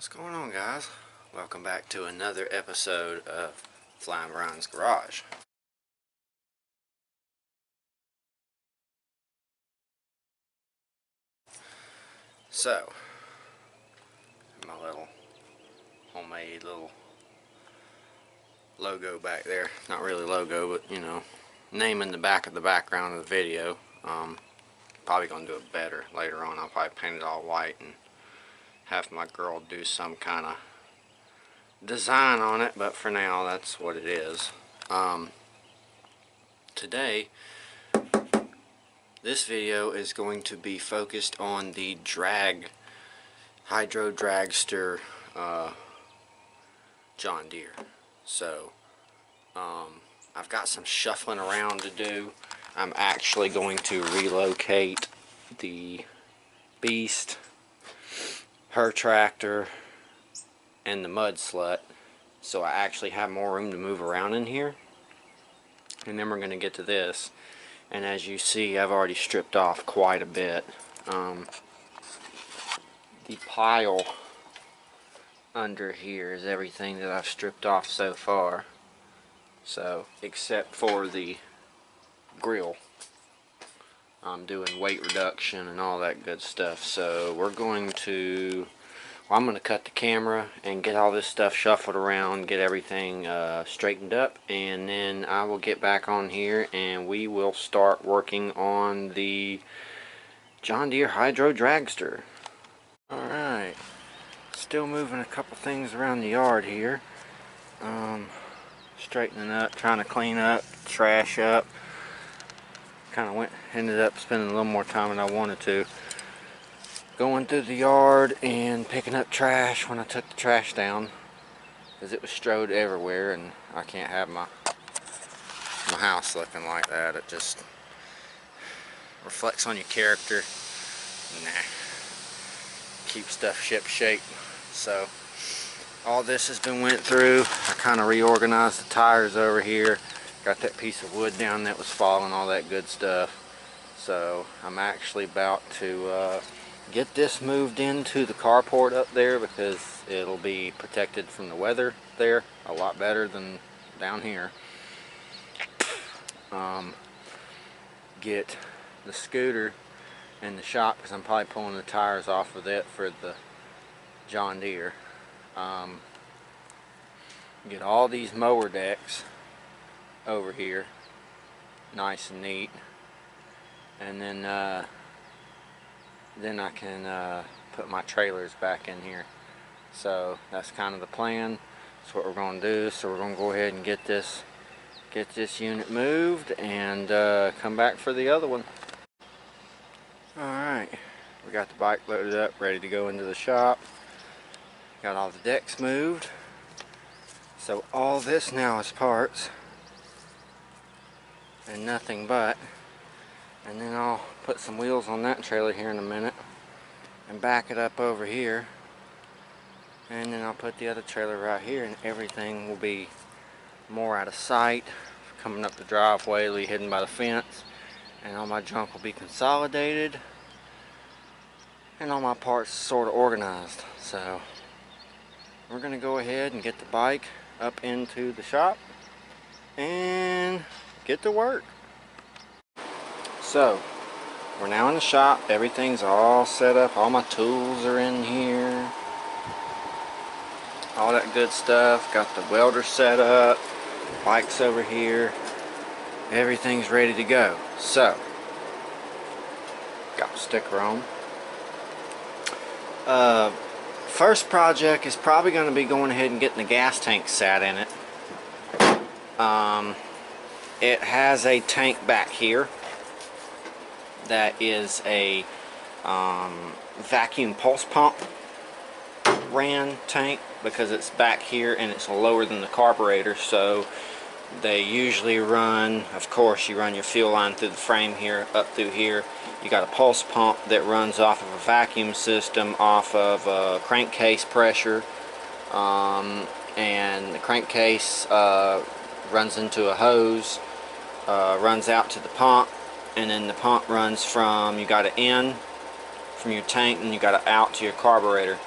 What's going on, guys? Welcome back to another episode of Flying Brian's Garage. So, my little homemade little logo back there. Not really logo, but you know, name in the back of the background of the video. Probably gonna do it better later on. I'll probably paint it all white and have my girl do some kind of design on it, but for now that's what it is. Today this video is going to be focused on the Hydro Dragster John Deere. So I've got some shuffling around to do. I'm actually going to relocate the beast, her tractor, and the mud slut, so I actually have more room to move around in here. And then we're going to get to this, and as you see, I've already stripped off quite a bit. The pile under here is everything that I've stripped off so far, so except for the grill. I'm doing weight reduction and all that good stuff. So we're going to, well, I'm going to cut the camera and get all this stuff shuffled around, get everything straightened up, and then I will get back on here and we will start working on the John Deere Hydro Dragster. Alright, still moving a couple things around the yard here. Straightening up, trying to clean up, trash up. Ended up spending a little more time than I wanted to going through the yard and picking up trash when I took the trash down, because it was strode everywhere and I can't have my house looking like that. It just reflects on your character. Nah, keep stuff ship shape. So all this has been went through. I kind of reorganized the tires over here. Got that piece of wood down that was falling, all that good stuff. So I'm actually about to get this moved into the carport up there, because it'll be protected from the weather there a lot better than down here. Get the scooter in the shop, because I'm probably pulling the tires off of it for the John Deere. Get all these mower decks over here nice and neat, and then I can put my trailers back in here. So that's kind of the plan. That's what we're going to do. So we're going to go ahead and get this unit moved and come back for the other one. Alright, we got the bike loaded up, ready to go into the shop. Got all the decks moved. So all this now is parts and nothing but. And then I'll put some wheels on that trailer here in a minute and back it up over here, and then I'll put the other trailer right here, and everything will be more out of sight. Coming up the driveway, it'll be hidden by the fence, and all my junk will be consolidated and all my parts sort of organized. So we're gonna go ahead and get the bike up into the shop and get to work. So we're now in the shop. Everything's all set up. All my tools are in here, all that good stuff. Got the welder set up, bike's over here, everything's ready to go. So got the sticker on. First project is probably going to be going ahead and getting the gas tank sat in it. It has a tank back here that is a vacuum pulse pump ran tank, because it's back here and it's lower than the carburetor. So they usually run, of course you run your fuel line through the frame here, up through here. You got a pulse pump that runs off of a vacuum system, off of a crankcase pressure, and the crankcase runs into a hose, runs out to the pump, and then the pump runs from, you got an in from your tank and you got an out to your carburetor.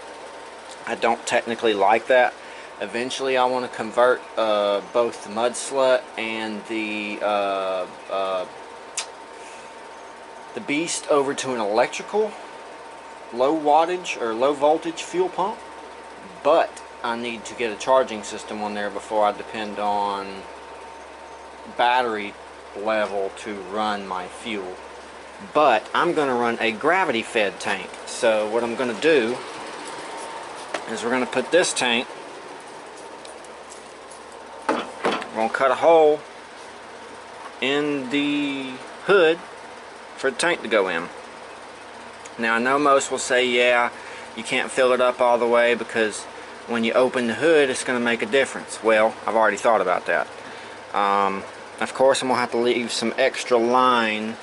I don't technically like that. Eventually I want to convert both the mud slut and the beast over to an electrical low wattage or low voltage fuel pump, but I need to get a charging system on there before I depend on battery level to run my fuel. But I'm going to run a gravity fed tank. So what I'm going to do is we're going to put this tank, we're going to cut a hole in the hood for the tank to go in. Now I know most will say, yeah, you can't fill it up all the way because when you open the hood it's going to make a difference. Well, I've already thought about that. Of course I'm going to have to leave some extra line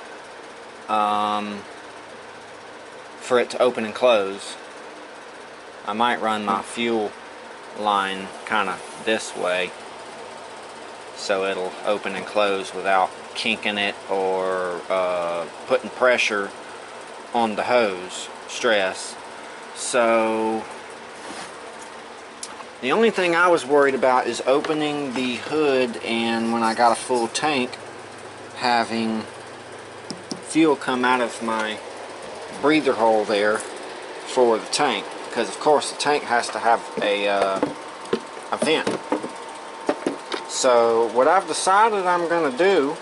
for it to open and close. I might run my fuel line kind of this way so it'll open and close without kinking it or putting pressure on the hose, stress. So the only thing I was worried about is opening the hood and when I got a full tank having fuel come out of my breather hole there for the tank, because of course the tank has to have a vent. So what I've decided I'm going to do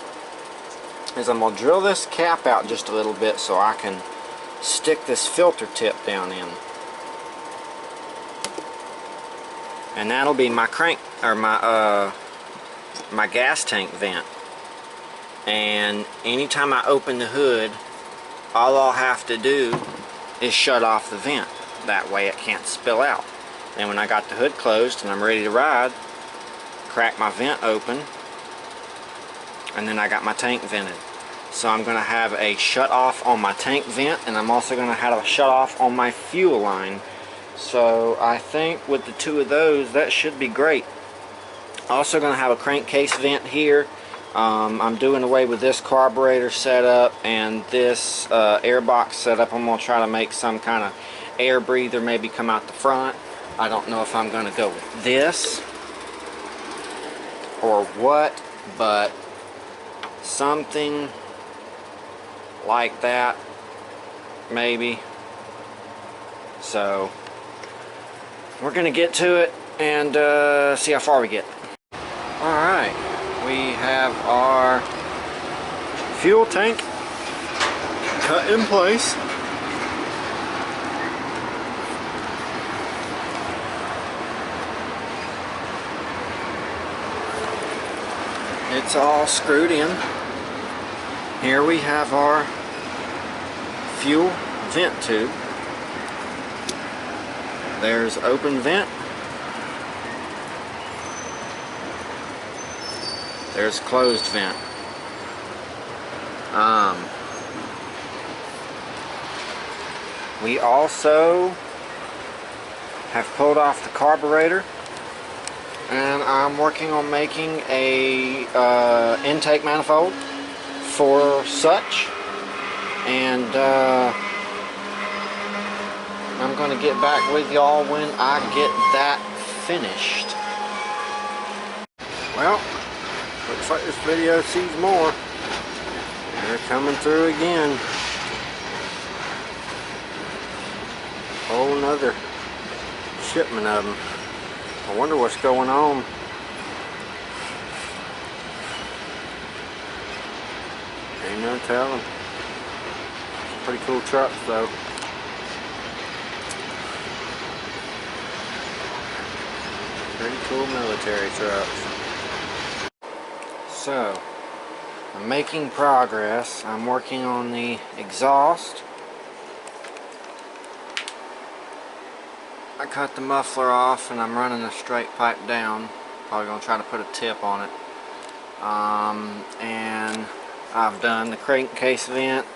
is I'm going to drill this cap out just a little bit so I can stick this filter tip down in, and that'll be my crank or my gas tank vent. And anytime I open the hood, all I'll have to do is shut off the vent. That way it can't spill out. And when I got the hood closed and I'm ready to ride, crack my vent open, and then I got my tank vented. So I'm going to have a shut off on my tank vent, and I'm also going to have a shut off on my fuel line. So I think with the two of those, that should be great. Also going to have a crankcase vent here. I'm doing away with this carburetor setup and this air box setup. I'm going to try to make some kind of air breather maybe come out the front. I don't know if I'm going to go with this or what, but something like that maybe. So we're going to get to it and see how far we get. Alright, we have our fuel tank cut in place. It's all screwed in. Here we have our fuel vent tube. There's open vent. There's closed vent. We also have pulled off the carburetor, and I'm working on making a intake manifold for such, and I'm going to get back with y'all when I get that finished. Well, looks like this video sees more. They're coming through again. Whole nother shipment of them. I wonder what's going on. Ain't no telling. Pretty cool trucks though. Pretty cool military trucks. So, I'm making progress. I'm working on the exhaust. I cut the muffler off and I'm running a straight pipe down. Probably going to try to put a tip on it. And I've done the crankcase vent.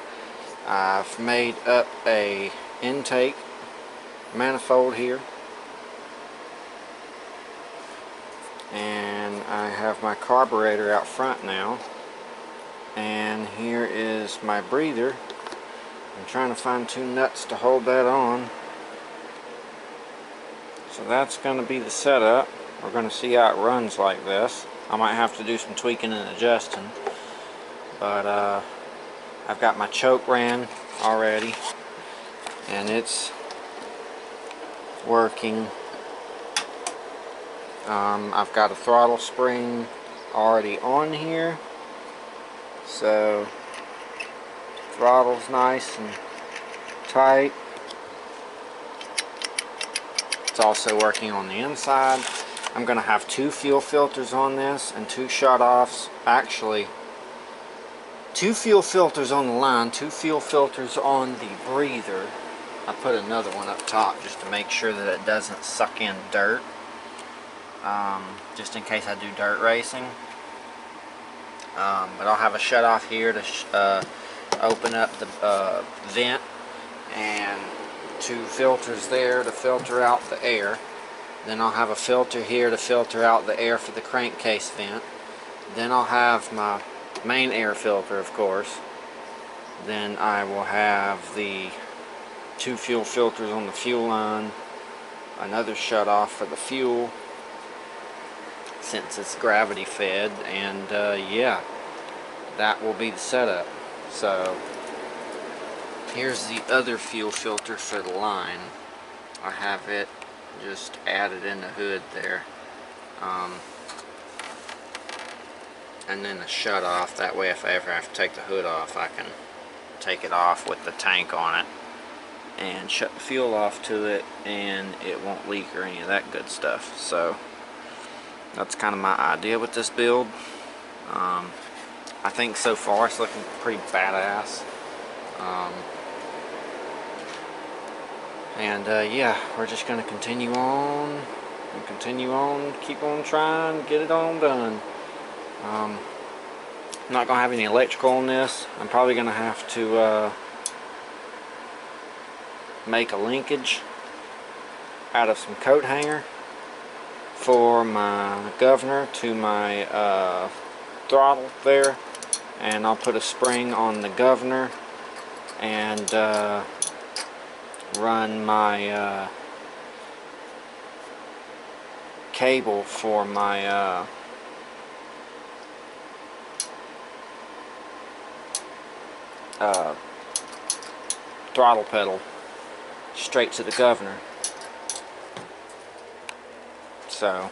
I've made up a intake manifold here. And I have my carburetor out front now. And here is my breather. I'm trying to find two nuts to hold that on. So that's going to be the setup. We're going to see how it runs like this. I might have to do some tweaking and adjusting, but I've got my choke ran already, and it's working. I've got a throttle spring already on here, so throttle's nice and tight. It's also working on the inside. I'm going to have 2 fuel filters on this and 2 shut-offs. Actually, 2 fuel filters on the line, 2 fuel filters on the breather. I put another one up top just to make sure that it doesn't suck in dirt, just in case I do dirt racing. But I'll have a shut-off here to open up the vent, and 2 filters there to filter out the air. Then I'll have a filter here to filter out the air for the crankcase vent. Then I'll have my main air filter, of course. Then I will have the 2 fuel filters on the fuel line, another shut off for the fuel since it's gravity fed, and yeah, that will be the setup. So here's the other fuel filter for the line. I have it just added in the hood there, and then a shut off. That way if I ever have to take the hood off, I can take it off with the tank on it and shut the fuel off to it, and it won't leak or any of that good stuff. So that's kind of my idea with this build. I think so far it's looking pretty badass. Yeah, we're just going to continue on and continue on, keep on trying, get it on done. I'm not going to have any electrical on this. I'm probably going to have to make a linkage out of some coat hanger for my governor to my throttle there, and I'll put a spring on the governor and run my cable for my throttle pedal straight to the governor. So,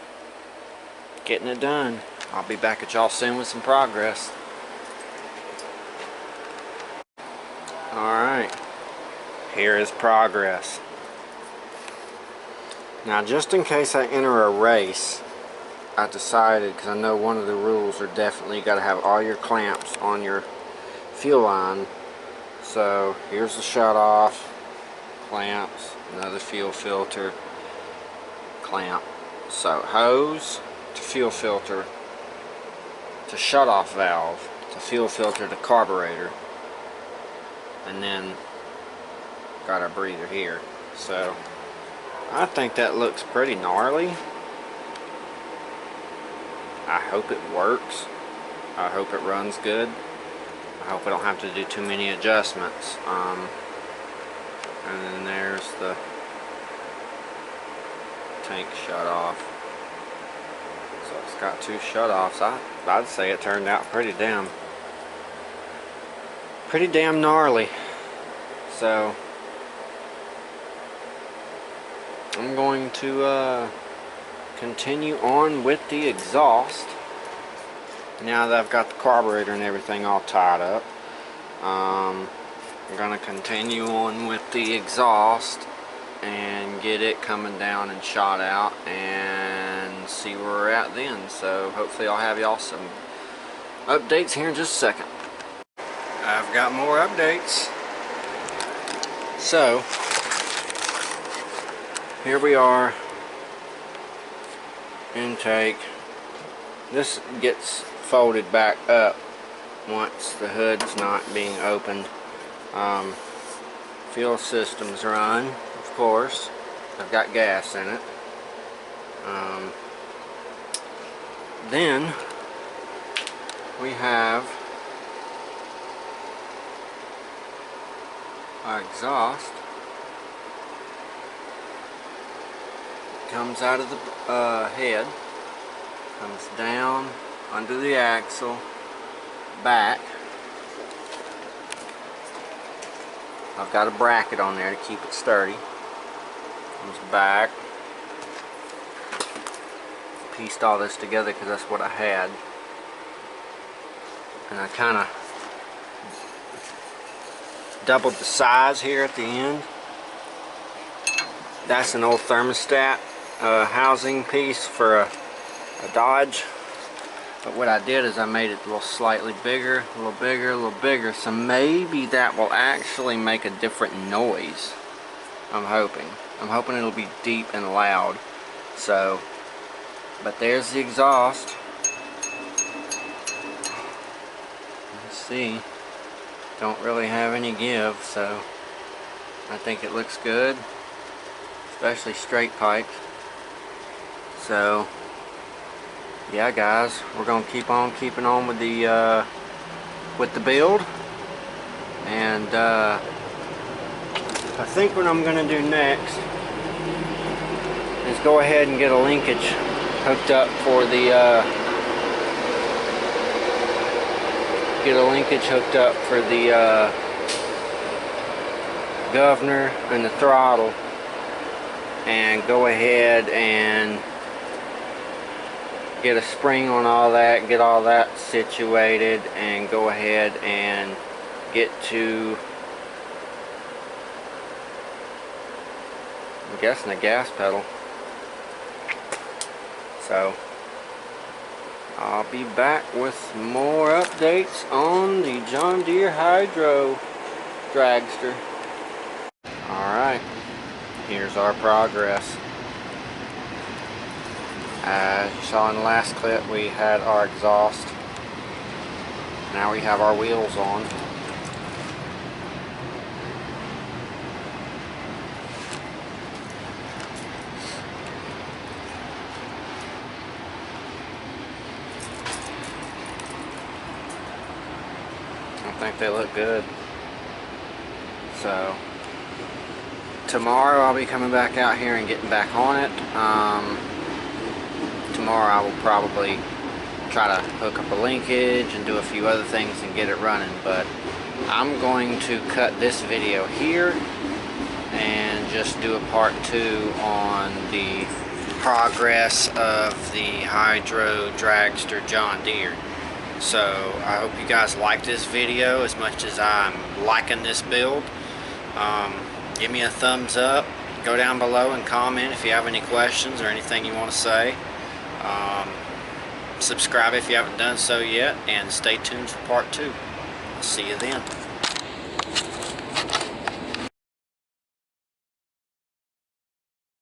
getting it done. I'll be back at y'all soon with some progress. Alright, here is progress. Now, just in case I enter a race, I decided, because I know one of the rules are definitely got to have all your clamps on your fuel line. So here's the shut off, clamps, another fuel filter, clamp. So hose to fuel filter to shut off valve to fuel filter to carburetor, and then got our breather here. So I think that looks pretty gnarly. I hope it works. I hope it runs good. I hope I don't have to do too many adjustments. And then there's the tank shut off. So it's got 2 shut offs. I'd say it turned out pretty damn gnarly. So I'm going to continue on with the exhaust. Now that I've got the carburetor and everything all tied up, I'm going to continue on with the exhaust and get it coming down and shot out and see where we're at then. So hopefully I'll have y'all some updates here in just a second. I've got more updates. So here we are. Intake. This gets folded back up once the hood's not being opened. Fuel system's run, of course. I've got gas in it. Then we have our exhaust. comes out of the head, comes down under the axle, back. I've got a bracket on there to keep it sturdy. Comes back. Pieced all this together because that's what I had. And I kind of doubled the size here at the end. That's an old thermostat housing piece for a Dodge. But what I did is I made it a little slightly bigger, a little bigger, a little bigger. So maybe that will actually make a different noise. I'm hoping. I'm hoping it'll be deep and loud. So, but there's the exhaust. Let's see. Don't really have any give, so I think it looks good. Especially straight piped. So yeah, guys, we're gonna keep on keeping on with the build, and I think what I'm gonna do next is go ahead and get a linkage hooked up for the governor and the throttle, and go ahead and get a spring on all that, get all that situated, and go ahead and get to, I'm guessing, the gas pedal. So I'll be back with more updates on the John Deere Hydro Dragster. Alright, here's our progress. As you saw in the last clip, we had our exhaust. Now we have our wheels on. I think they look good. So tomorrow I'll be coming back out here and getting back on it. Tomorrow I will probably try to hook up a linkage and do a few other things and get it running, but I'm going to cut this video here and just do a part 2 on the progress of the Hydro Dragster John Deere. So I hope you guys like this video as much as I'm liking this build. Give me a thumbs up, go down below and comment if you have any questions or anything you want to say. Subscribe if you haven't done so yet, and stay tuned for part 2. I'll see you then.